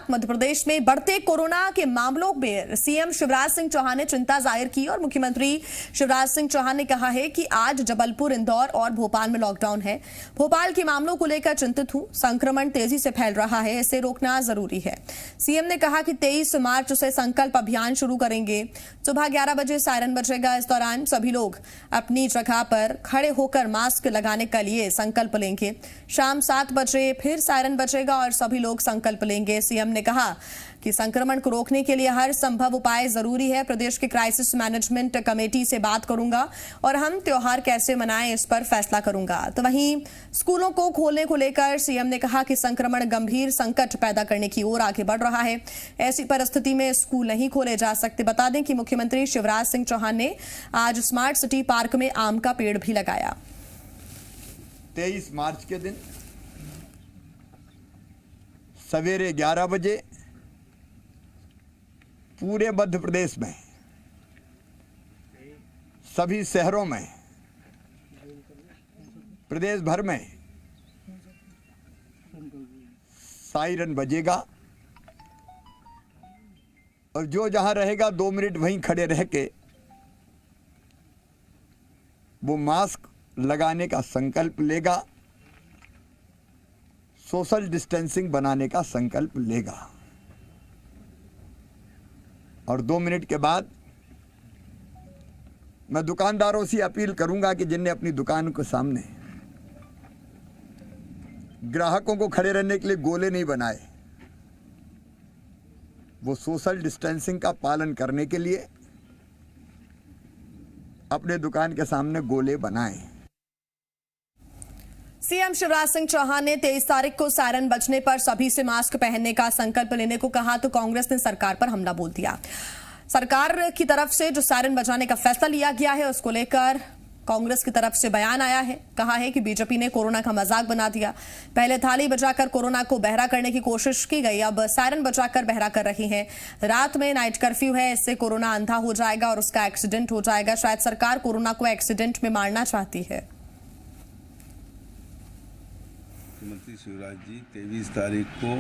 साथ मध्य प्रदेश में बढ़ते कोरोना के मामलों में सीएम शिवराज सिंह चौहान ने चिंता जाहिर की और मुख्यमंत्री शिवराज सिंह चौहान ने कहा है कि आज जबलपुर, इंदौर और भोपाल में लॉकडाउन है। भोपाल के मामलों को लेकर चिंतित हूं, संक्रमण तेजी से फैल रहा है, इसे रोकना जरूरी है। सीएम ने कहा कि 23 मार्च से संकल्प अभियान शुरू करेंगे। सुबह 11 बजे सायरन बजेगा। इस दौरान सभी लोग अपनी जगह पर खड़े होकर मास्क लगाने के लिए संकल्प लेंगे। शाम 7 बजे फिर सायरन बजेगा और सभी लोग संकल्प लेंगे। सीएम ने कहा कि संक्रमण को रोकने के लिए हर संभव उपाय जरूरी है। प्रदेश के क्राइसिस मैनेजमेंट कमेटी से बात करूंगा और हम त्योहार कैसे मनाएं इस पर फैसला करूंगा। तो वहीं स्कूलों को खोलने को लेकर सीएम ने कहा कि संक्रमण गंभीर संकट पैदा करने की ओर आगे बढ़ रहा है। ऐसी परिस्थिति में स्कूल नहीं खोले जा सकते। बता दें कि मुख्यमंत्री शिवराज सिंह चौहान ने आज स्मार्ट सिटी पार्क में आम का पेड़ भी लगाया। 23 मार्च के दिन सवेरे 11 बजे पूरे मध्य प्रदेश में सभी शहरों में, प्रदेश भर में सायरन बजेगा और जो जहां रहेगा 2 मिनट वहीं खड़े रह के वो मास्क लगाने का संकल्प लेगा, सोशल डिस्टेंसिंग बनाने का संकल्प लेगा और 2 मिनट के बाद मैं दुकानदारों से अपील करूंगा कि जिनने अपनी दुकान के सामने ग्राहकों को खड़े रहने के लिए गोले नहीं बनाए, वो सोशल डिस्टेंसिंग का पालन करने के लिए अपने दुकान के सामने गोले बनाएं। सीएम शिवराज सिंह चौहान ने 23 तारीख को सायरन बजने पर सभी से मास्क पहनने का संकल्प लेने को कहा तो कांग्रेस ने सरकार पर हमला बोल दिया। सरकार की तरफ से जो सायरन बजाने का फैसला लिया गया है उसको लेकर कांग्रेस की तरफ से बयान आया है। कहा है कि बीजेपी ने कोरोना का मजाक बना दिया। पहले थाली बजाकर कोरोना को बहरा करने की कोशिश की गई, अब सायरन बजाकर बहरा कर रही हैं। रात में नाइट कर्फ्यू है, इससे कोरोना अंधा हो जाएगा और उसका एक्सीडेंट हो जाएगा। शायद सरकार कोरोना को एक्सीडेंट में मारना चाहती है। मुख्यमंत्री शिवराज जी 23 तारीख को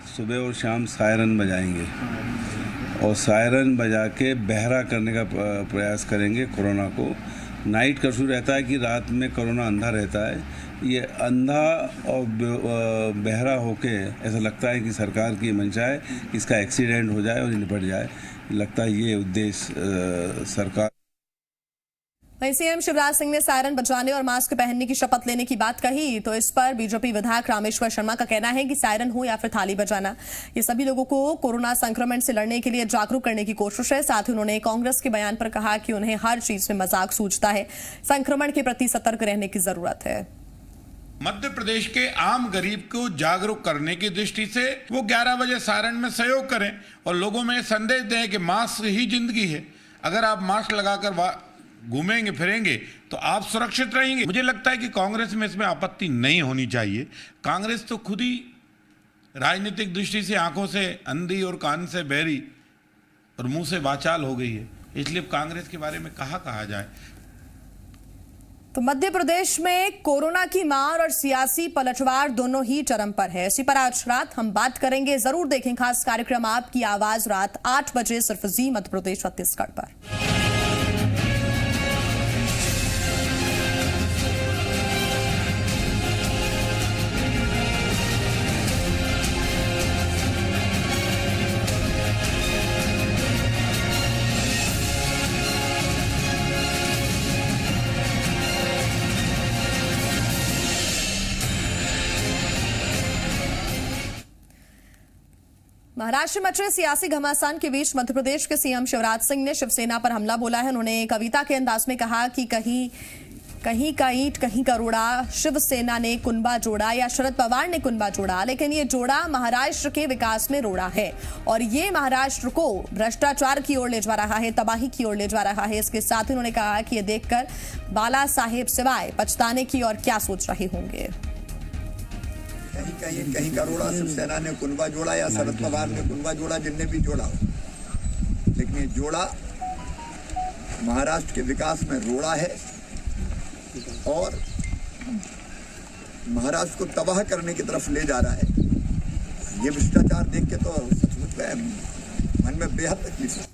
सुबह और शाम सायरन बजाएंगे और सायरन बजा के बहरा करने का प्रयास करेंगे कोरोना को। नाइट कर्फ्यू रहता है कि रात में कोरोना अंधा रहता है। ये अंधा और बहरा होके ऐसा लगता है कि सरकार की मंशा है कि इसका एक्सीडेंट हो जाए और निपट जाए। लगता है ये उद्देश्य सरकार। वहीं सीएम शिवराज सिंह ने सायरन बजाने और मास्क पहनने की शपथ लेने की बात कही तो इस पर बीजेपी विधायक रामेश्वर शर्मा का कहना है कि सायरन हो या फिर थाली बजाना, ये सभी लोगों को कोरोना संक्रमण से लड़ने के लिए जागरूक करने की कोशिश है। साथ ही उन्होंने कांग्रेस के बयान पर कहा कि उन्हें हर चीज में मजाक सूझता है, संक्रमण के प्रति सतर्क रहने की जरूरत है। मध्य प्रदेश के आम गरीब को जागरूक करने की दृष्टि से वो 11 बजे सायरन में सहयोग करें और लोगों में संदेश दें कि मास्क ही जिंदगी है। अगर आप मास्क लगाकर घूमेंगे फिरेंगे तो आप सुरक्षित रहेंगे। मुझे लगता है कि कांग्रेस में इसमें आपत्ति नहीं होनी चाहिए। कांग्रेस तो खुद ही राजनीतिक दृष्टि से आंखों से अंधी और कान से बहरी और मुंह से वाचाल हो गई है, इसलिए कांग्रेस के बारे में कहा जाए। तो मध्य प्रदेश में कोरोना की मार और सियासी पलटवार दोनों ही चरम पर है। इसी पर आज रात हम बात करेंगे। जरूर देखें खास कार्यक्रम आपकी आवाज रात 8 बजे सिर्फ जी मध्य प्रदेश छत्तीसगढ़ पर। महाराष्ट्र में मचे सियासी घमासान के बीच मध्य प्रदेश के सीएम शिवराज सिंह ने शिवसेना पर हमला बोला है। उन्होंने कविता के अंदाज में कहा कि कहीं का ईंट कहीं का रोड़ा, शिवसेना ने कुनबा जोड़ा या शरद पवार ने कुनबा जोड़ा, लेकिन ये जोड़ा महाराष्ट्र के विकास में रोड़ा है और ये महाराष्ट्र को भ्रष्टाचार की ओर ले जा रहा है, तबाही की ओर ले जा रहा है। इसके साथ ही उन्होंने कहा कि ये देखकर बाला साहेब सिवाय पछताने की और क्या सोच रहे होंगे। कहीं का रोड़ा शिवसेना ने कुनबा जोड़ा या शरद पवार ने कुनबा जोड़ा, जिनने भी जोड़ा हो, लेकिन ये जोड़ा महाराष्ट्र के विकास में रोड़ा है और महाराष्ट्र को तबाह करने की तरफ ले जा रहा है। ये भ्रष्टाचार देख के तो सचमुच में मन में बेहद तकलीफ है।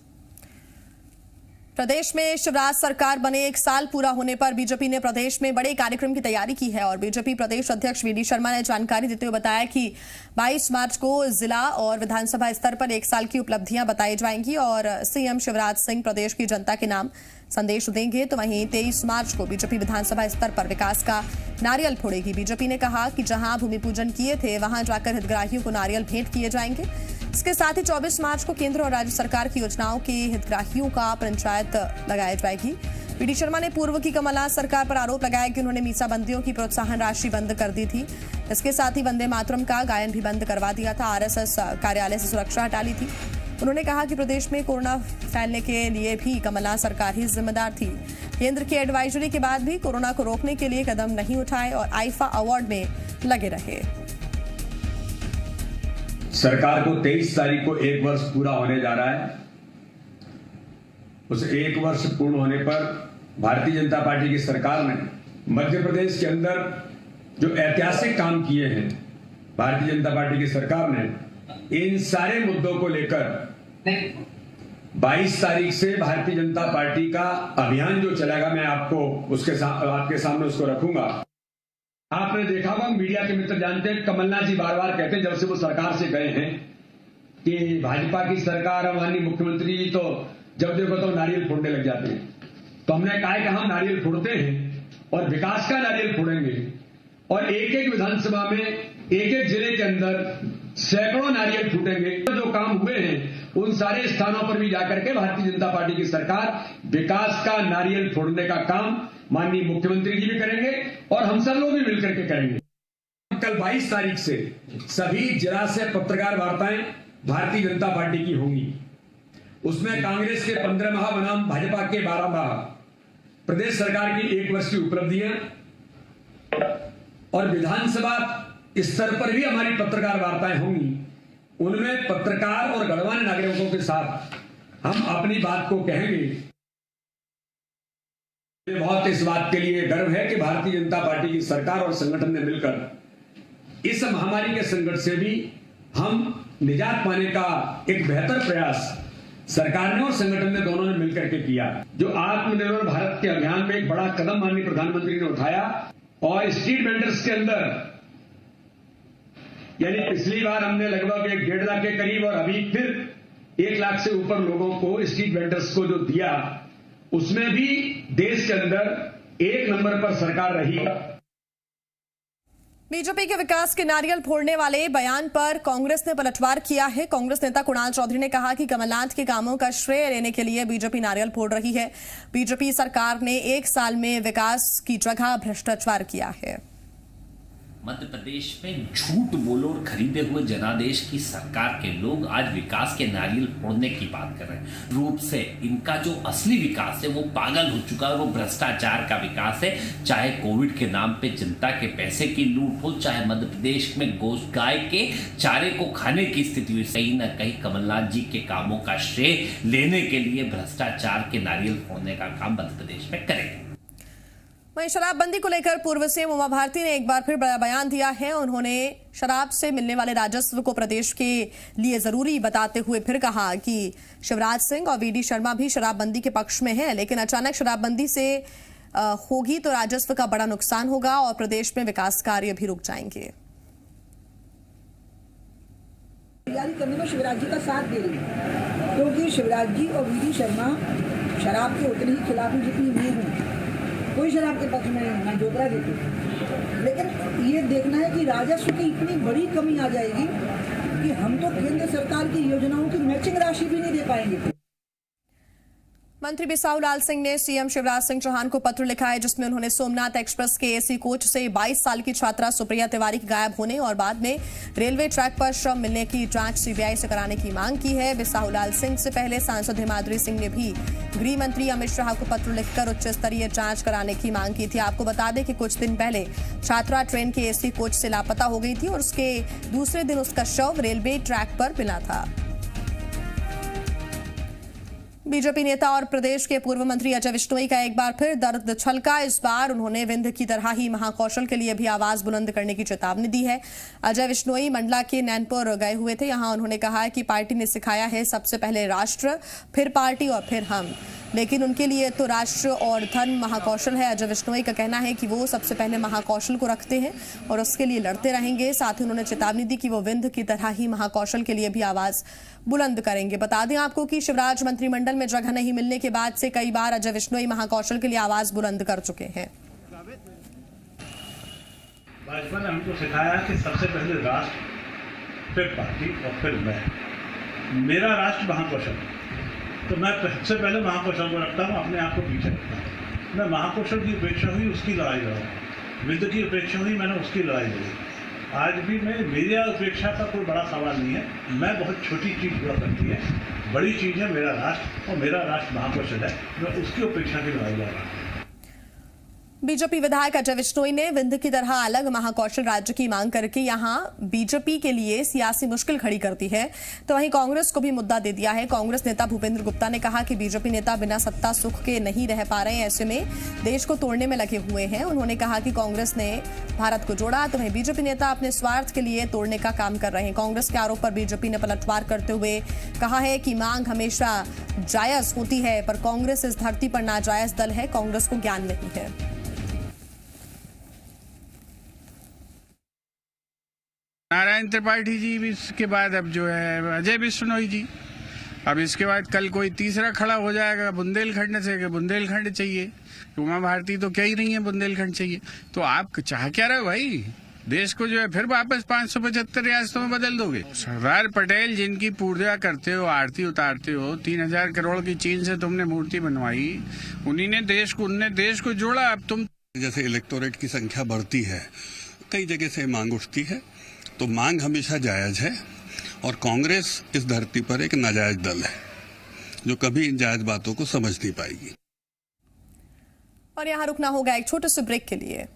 प्रदेश में शिवराज सरकार बने 1 साल पूरा होने पर बीजेपी ने प्रदेश में बड़े कार्यक्रम की तैयारी की है और बीजेपी प्रदेश अध्यक्ष वीडी शर्मा ने जानकारी देते हुए बताया कि 22 मार्च को जिला और विधानसभा स्तर पर 1 साल की उपलब्धियां बताई जाएंगी और सीएम शिवराज सिंह प्रदेश की जनता के नाम संदेश देंगे। तो वहीं 23 मार्च को बीजेपी विधानसभा स्तर पर विकास का नारियल फोड़ेगी। बीजेपी ने कहा कि जहां भूमि पूजन किए थे वहां जाकर हितग्राहियों को नारियल भेंट किए जाएंगे। इसके साथ ही 24 मार्च को केंद्र और राज्य सरकार की योजनाओं के हितग्राहियों का पंचायत लगाई जाएगी। वीडी शर्मा ने पूर्व की कमलनाथ सरकार पर आरोप लगाया कि उन्होंने मीसाबंदियों की प्रोत्साहन राशि बंद कर दी थी। इसके साथ ही वंदे मातरम का गायन भी बंद करवा दिया था। आरएसएस कार्यालय से सुरक्षा हटा ली थी। उन्होंने कहा कि प्रदेश में कोरोना फैलने के लिए भी कमलनाथ सरकार ही जिम्मेदार थी। केंद्र की एडवाइजरी के बाद भी कोरोना को रोकने के लिए कदम नहीं उठाए और आईफा अवार्ड में लगे रहे। सरकार को 23 तारीख को 1 वर्ष पूरा होने जा रहा है। उस 1 वर्ष पूर्ण होने पर भारतीय जनता पार्टी की सरकार ने मध्य प्रदेश के अंदर जो ऐतिहासिक काम किए हैं, भारतीय जनता पार्टी की सरकार ने इन सारे मुद्दों को लेकर 22 तारीख से भारतीय जनता पार्टी का अभियान जो चलेगा, मैं आपके सामने उसको रखूंगा। आपने देखा होगा, मीडिया के मित्र जानते हैं, कमलनाथ जी बार बार कहते हैं जब से वो सरकार से गए हैं कि भाजपा की सरकार और माननीय मुख्यमंत्री जी तो जब देखो तो नारियल फोड़ने लग जाते हैं। तो हमने कहा कि हम नारियल फोड़ते हैं और विकास का नारियल फोड़ेंगे और एक एक विधानसभा में एक एक जिले के अंदर सैकड़ों नारियल फूटेंगे। जो काम हुए हैं उन सारे स्थानों पर भी जाकर के भारतीय जनता पार्टी की सरकार विकास का नारियल फोड़ने का काम माननीय मुख्यमंत्री जी भी करेंगे और हम सब लोग भी मिलकर के करेंगे। कल 22 तारीख से सभी जिला से पत्रकार वार्ताएं भारतीय जनता पार्टी की होंगी। उसमें कांग्रेस के 15 माह बनाम भाजपा के 12 माह, प्रदेश सरकार की 1 वर्ष की उपलब्धियां और विधानसभा स्तर पर भी हमारी पत्रकार वार्ताएं होंगी। उनमें पत्रकार और गणमान्य नागरिकों के साथ हम अपनी बात को कहेंगे। बहुत इस बात के लिए गर्व है कि भारतीय जनता पार्टी की सरकार और संगठन ने मिलकर इस महामारी के संकट से भी हम निजात पाने का एक बेहतर प्रयास सरकार ने और संगठन ने दोनों ने मिलकर के किया। जो आत्मनिर्भर भारत के अभियान में एक बड़ा कदम माननीय प्रधानमंत्री ने उठाया और स्ट्रीट वेंडर्स के अंदर, यानी पिछली बार हमने लगभग 1.5 लाख के करीब और अभी फिर 1 लाख से ऊपर लोगों को स्ट्रीट वेंडर्स को जो दिया, उसमें भी देश के अंदर 1 नंबर पर सरकार रही। बीजेपी के विकास के नारियल फोड़ने वाले बयान पर कांग्रेस ने पलटवार किया है। कांग्रेस नेता कुणाल चौधरी ने कहा कि कमलनाथ के कामों का श्रेय लेने के लिए बीजेपी नारियल फोड़ रही है। बीजेपी सरकार ने 1 साल में विकास की जगह भ्रष्टाचार किया है। मध्य प्रदेश में झूठ बोलो और खरीदे हुए जनादेश की सरकार के लोग आज विकास के नारियल फोड़ने की बात कर रहे हैं। रूप से इनका जो असली विकास है वो पागल हो चुका है, वो भ्रष्टाचार का विकास है। चाहे कोविड के नाम पे जनता के पैसे की लूट हो, चाहे मध्य प्रदेश में गोश्त गाय के चारे को खाने की स्थिति हुई, कहीं ना कहीं कमलनाथ जी के कामों का श्रेय लेने के लिए भ्रष्टाचार के नारियल फोड़ने का काम मध्य प्रदेश में करेंगे। वहीं शराबबंदी को लेकर पूर्व सीएम उमा भारती ने एक बार फिर बड़ा बयान दिया है। उन्होंने शराब से मिलने वाले राजस्व को प्रदेश के लिए जरूरी बताते हुए फिर कहा कि शिवराज सिंह और वीडी शर्मा भी शराबबंदी के पक्ष में हैं, लेकिन अचानक शराबबंदी से होगी तो राजस्व का बड़ा नुकसान होगा और प्रदेश में विकास कार्य भी रुक जाएंगे। तैयारी करने में शिवराज जी का साथ दे रही है, क्योंकि शिवराज जी और वीडी शर्मा शराब के उतने ही खिलाफ जितनी मैं हूँ। कोई शराब के पक्ष में मैं जोतरा देती, लेकिन ये देखना है कि राजस्व की इतनी बड़ी कमी आ जाएगी कि हम तो केंद्र सरकार की योजनाओं की मैचिंग राशि भी नहीं दे पाएंगे। मंत्री बिसाहुलाल सिंह ने सीएम शिवराज सिंह चौहान को पत्र लिखा है, जिसमें उन्होंने सोमनाथ एक्सप्रेस के एसी कोच से 22 साल की छात्रा सुप्रिया तिवारी के गायब होने और बाद में रेलवे ट्रैक पर शव मिलने की जांच सीबीआई से कराने की मांग की है। बिसाहुलाल सिंह से पहले सांसद हिमाद्री सिंह ने भी गृह मंत्री अमित शाह को पत्र लिखकर उच्च स्तरीय जांच कराने की मांग की थी। आपको बता दें कि कुछ दिन पहले छात्रा ट्रेन के एसी कोच से लापता हो गई थी और उसके दूसरे दिन उसका शव रेलवे ट्रैक पर मिला था। बीजेपी नेता और प्रदेश के पूर्व मंत्री अजय विश्नोई का एक बार फिर दर्द छलका। इस बार उन्होंने विंध्य की तरह ही महाकौशल के लिए भी आवाज बुलंद करने की चेतावनी दी है। अजय विश्नोई मंडला के नैनपुर गए हुए थे। यहां उन्होंने कहा है कि पार्टी ने सिखाया है सबसे पहले राष्ट्र, फिर पार्टी और फिर हम, लेकिन उनके लिए तो राष्ट्र और धन महाकौशल है। अजय विश्नोई का कहना है कि वो सबसे पहले महाकौशल को रखते हैं और उसके लिए लड़ते रहेंगे। साथ ही उन्होंने चेतावनी दी कि वो विंध्य की तरह ही महाकौशल के लिए भी आवाज बुलंद करेंगे। बता दें आपको कि शिवराज मंत्रिमंडल में जगह नहीं मिलने के बाद से कई बार अजय विश्नोई महाकौशल के लिए आवाज बुलंद कर चुके हैं। भाजपा ने हमको सिखाया कि सबसे पहले राष्ट्र, फिर पार्टी और फिर मैं। मेरा राष्ट्र महाकौशल, तो मैं सबसे पहले महाकौशल को रखता हूँ, अपने आप को पीछे रखता हूँ। मैं महाकौशल की उपेक्षा हुई, उसकी लड़ाई लड़ा। विंध्य की उपेक्षा हुई, मैंने उसकी लड़ाई लड़ी। आज भी मेरी उपेक्षा का कोई बड़ा सवाल नहीं है। मैं बहुत छोटी चीज़ हुआ करती है, बड़ी चीज़ है मेरा राष्ट्र, और मेरा राष्ट्र महाकौशल है। मैं उसकी उपेक्षा की लड़ाई लड़ रहा हूँ। बीजेपी विधायक अजय विश्नोई ने विंध्य की तरह अलग महाकौशल राज्य की मांग करके यहां बीजेपी के लिए सियासी मुश्किल खड़ी कर दी है। तो वहीं कांग्रेस को भी मुद्दा दे दिया है। कांग्रेस नेता भूपेंद्र गुप्ता ने कहा कि बीजेपी नेता बिना सत्ता सुख के नहीं रह पा रहे हैं, ऐसे में देश को तोड़ने में लगे हुए हैं। उन्होंने कहा कि कांग्रेस ने भारत को जोड़ा, तो वहीं बीजेपी नेता अपने स्वार्थ के लिए तोड़ने का काम कर रहे हैं। कांग्रेस के आरोप पर बीजेपी ने पलटवार करते हुए कहा है कि मांग हमेशा जायज होती है, पर कांग्रेस इस धरती पर नाजायज दल है, कांग्रेस को ज्ञान नहीं है। नारायण त्रिपाठी जी भी, इसके बाद अब जो है अजय विश्नोई जी, अब इसके बाद कल कोई तीसरा खड़ा हो जाएगा बुंदेलखंड से कि बुंदेलखंड चाहिए। उमा भारती तो क्या ही नहीं है, बुंदेलखंड चाहिए। तो आप चाह क्या रहे हो भाई? देश को जो है फिर वापस 575 रियासतों में बदल दोगे? सरदार पटेल जिनकी पूजा करते हो, आरती उतारते हो, 3000 करोड़ की चीन से तुमने मूर्ति बनवाई, उन्होंने देश को जोड़ा। अब तुम जैसे इलेक्टोरेट की संख्या बढ़ती है, कई जगह से मांग उठती है, तो मांग हमेशा जायज है। और कांग्रेस इस धरती पर एक नाजायज दल है जो कभी इन जायज बातों को समझ नहीं पाएगी। और यहां रुकना होगा एक छोटे से ब्रेक के लिए।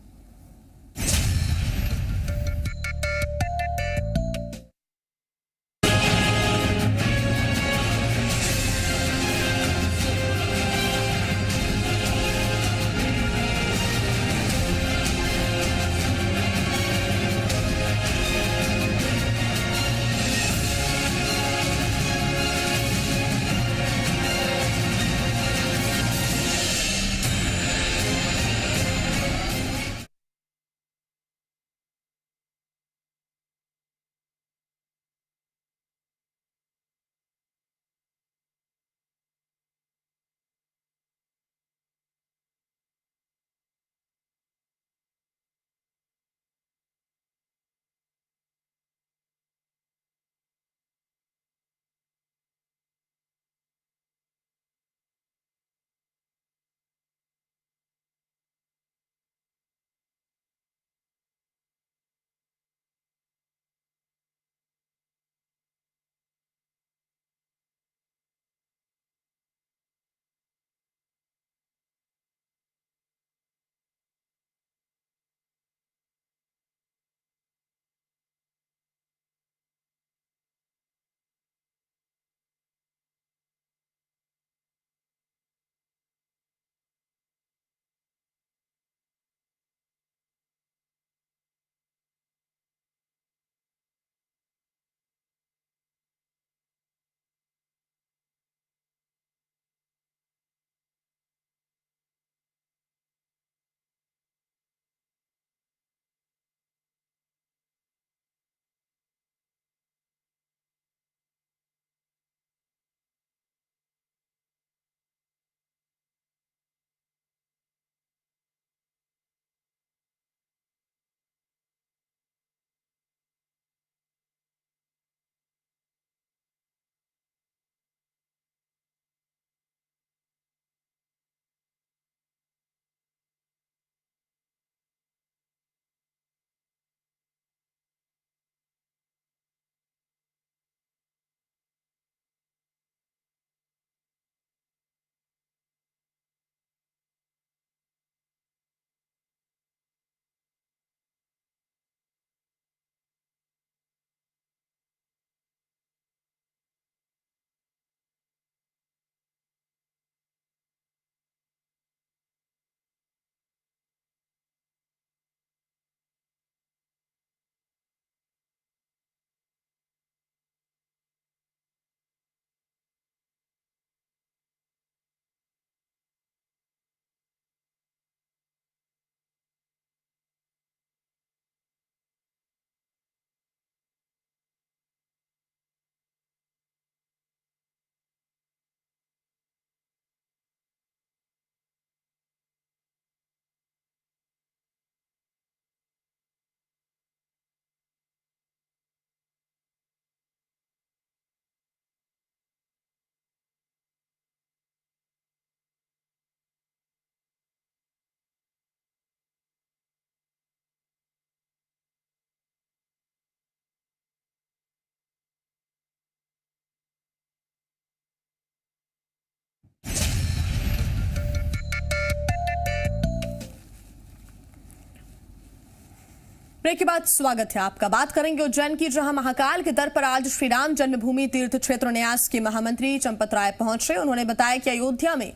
ब्रेक के बाद स्वागत है आपका। बात करेंगे उज्जैन की, जहां महाकाल के दर पर आज श्री राम जन्मभूमि तीर्थ क्षेत्र न्यास के महामंत्री चंपत राय पहुंचे। उन्होंने बताया कि अयोध्या में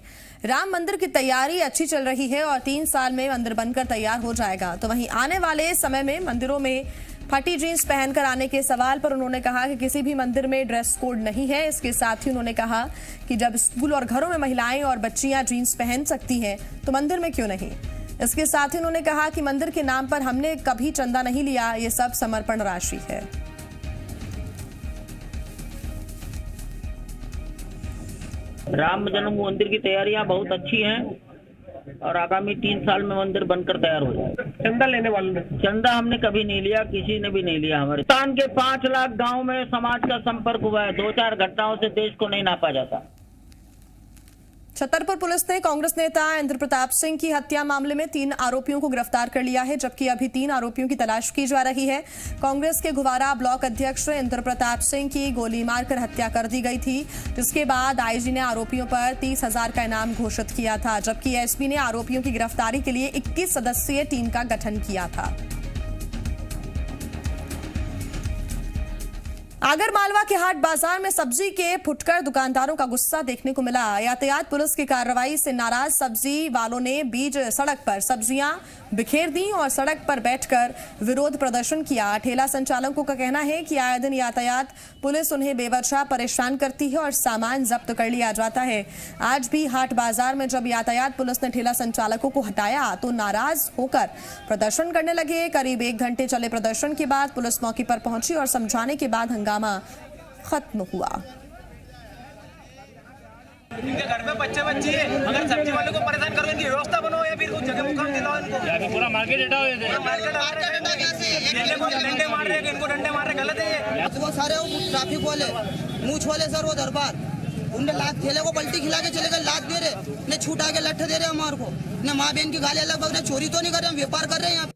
राम मंदिर की तैयारी अच्छी चल रही है और 3 साल में मंदिर बनकर तैयार हो जाएगा। तो वहीं आने वाले समय में मंदिरों में फटी जींस पहनकर आने के सवाल पर उन्होंने कहा कि किसी भी मंदिर में ड्रेस कोड नहीं है। इसके साथ ही उन्होंने कहा कि जब स्कूल और घरों में महिलाएं और बच्चियां जींस पहन सकती हैं तो मंदिर में क्यों नहीं। इसके साथ ही उन्होंने कहा कि मंदिर के नाम पर हमने कभी चंदा नहीं लिया, ये सब समर्पण राशि है। राम जन्म मंदिर की तैयारियां बहुत अच्छी हैं और आगामी 3 साल में मंदिर बनकर तैयार हो जाए। चंदा लेने वालों ने चंदा हमने कभी नहीं लिया, किसी ने भी नहीं लिया। हमारे हिंदुस्तान के 5 लाख गांव में समाज का संपर्क हुआ है। 2-4 घटनाओं से देश को नहीं नापा जाता। छतरपुर पुलिस ने कांग्रेस नेता इंद्र प्रताप सिंह की हत्या मामले में 3 आरोपियों को गिरफ्तार कर लिया है, जबकि अभी 3 आरोपियों की तलाश की जा रही है। कांग्रेस के घुवारा ब्लॉक अध्यक्ष इंद्र प्रताप सिंह की गोली मारकर हत्या कर दी गई थी, जिसके बाद आईजी ने आरोपियों पर 30,000 का इनाम घोषित किया था, जबकि एसपी ने आरोपियों की गिरफ्तारी के लिए 21 सदस्यीय टीम का गठन किया था। आगरमालवा के हाट बाजार में सब्जी के फुटकर दुकानदारों का गुस्सा देखने को मिला। यातायात पुलिस की कार्रवाई से नाराज सब्जी वालों ने बीच सड़क पर सब्जियां बिखेर दी और सड़क पर बैठकर विरोध प्रदर्शन किया। ठेला संचालकों का कहना है कि आए दिन यातायात पुलिस उन्हें बेवजह परेशान करती है और सामान जब्त कर लिया जाता है। आज भी हाट बाजार में जब यातायात पुलिस ने ठेला संचालकों को हटाया तो नाराज होकर प्रदर्शन करने लगे। करीब 1 घंटे चले प्रदर्शन के बाद पुलिस मौके पर पहुंची और समझाने के बाद हंगामा खत्म हुआ। इनके घर में बच्चे है, अगर सब्जी वालों को परेशान करो, इनकी व्यवस्था बनाओ या फिर कुछ जगह मुकाम दिलाओ इनको। पूरा मार्केट हटाओ, डंडे मार रहे हैं, इनको डंडे मार रहे, गलत है ये। वो सारे ट्रैफिक वाले मूछ वाले सर वो दरबार उनने लात ठेले को पलटी खिला के चले गए, लात दे रहे, ने छूटा के लट्ठे दे रहे हमारे को, ने माँ बहन की गाली अलग बग रहे। चोरी तो नहीं कर रहे, व्यापार कर रहे हैं।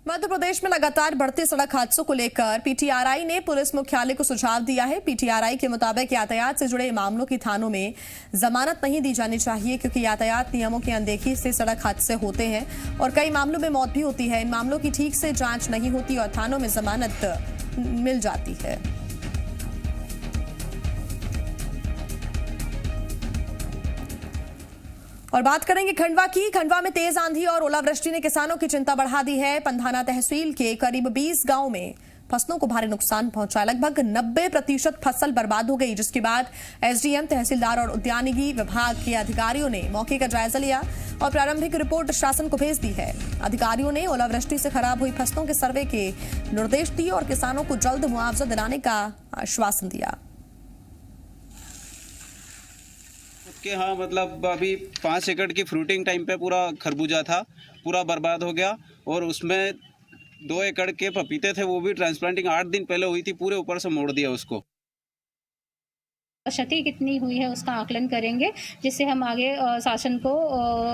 मध्य प्रदेश में लगातार बढ़ते सड़क हादसों को लेकर पीटीआरआई ने पुलिस मुख्यालय को सुझाव दिया है। पीटीआरआई के मुताबिक यातायात से जुड़े मामलों की थानों में जमानत नहीं दी जानी चाहिए, क्योंकि यातायात नियमों की अनदेखी से सड़क हादसे होते हैं और कई मामलों में मौत भी होती है। इन मामलों की ठीक से जांच नहीं होती और थानों में जमानत मिल जाती है। और बात करेंगे खंडवा की। खंडवा में तेज आंधी और ओलावृष्टि ने किसानों की चिंता बढ़ा दी है। पंधाना तहसील के करीब 20 गांव में फसलों को भारी नुकसान पहुंचा। लगभग 90% फसल बर्बाद हो गई, जिसके बाद एसडीएम, तहसीलदार और उद्यानिकी विभाग के अधिकारियों ने मौके का जायजा लिया और प्रारंभिक रिपोर्ट शासन को भेज दी है। अधिकारियों ने ओलावृष्टि से खराब हुई फसलों के सर्वे के निर्देश दिए और किसानों को जल्द मुआवजा दिलाने का आश्वासन दिया। के हाँ, मतलब अभी 5 एकड़ की फ्रूटिंग टाइम पे पूरा खरबूजा था, पूरा बर्बाद हो गया और उसमें 2 एकड़ के पपीते थे, वो भी ट्रांसप्लांटिंग 8 दिन पहले हुई थी, पूरे ऊपर से मोड़ दिया उसको। क्षति कितनी हुई है उसका आकलन करेंगे, जिससे हम आगे शासन को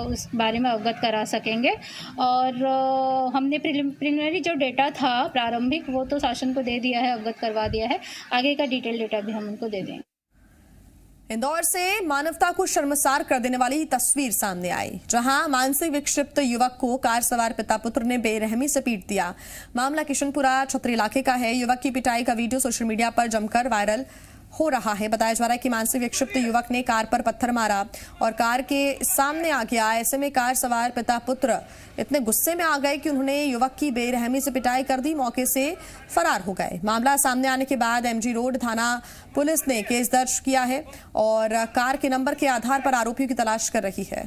उस बारे में अवगत करा सकेंगे। और हमने प्रिलिमिनरी जो डेटा था प्रारंभिक, वो तो शासन को दे दिया है, अवगत करवा दिया है। आगे का डिटेल डेटा भी हम उनको दे देंगे। इंदौर से मानवता को शर्मसार कर देने वाली तस्वीर सामने आई, जहां मानसिक विक्षिप्त युवक को कार सवार पिता पुत्र ने बेरहमी से पीट दिया। मामला किशनपुरा छतरी इलाके का है। युवक की पिटाई का वीडियो सोशल मीडिया पर जमकर वायरल हो रहा है। बताया जा रहा है कि मानसिक विक्षिप्त युवक ने कार पर पत्थर मारा और कार के सामने आ गया। ऐसे में कार सवार पिता पुत्र इतने गुस्से में आ गए कि उन्होंने युवक की बेरहमी से पिटाई कर दी, मौके से फरार हो गए। मामला सामने आने के बाद एमजी रोड थाना पुलिस ने केस दर्ज किया है और कार के नंबर के आधार पर आरोपियों की तलाश कर रही है।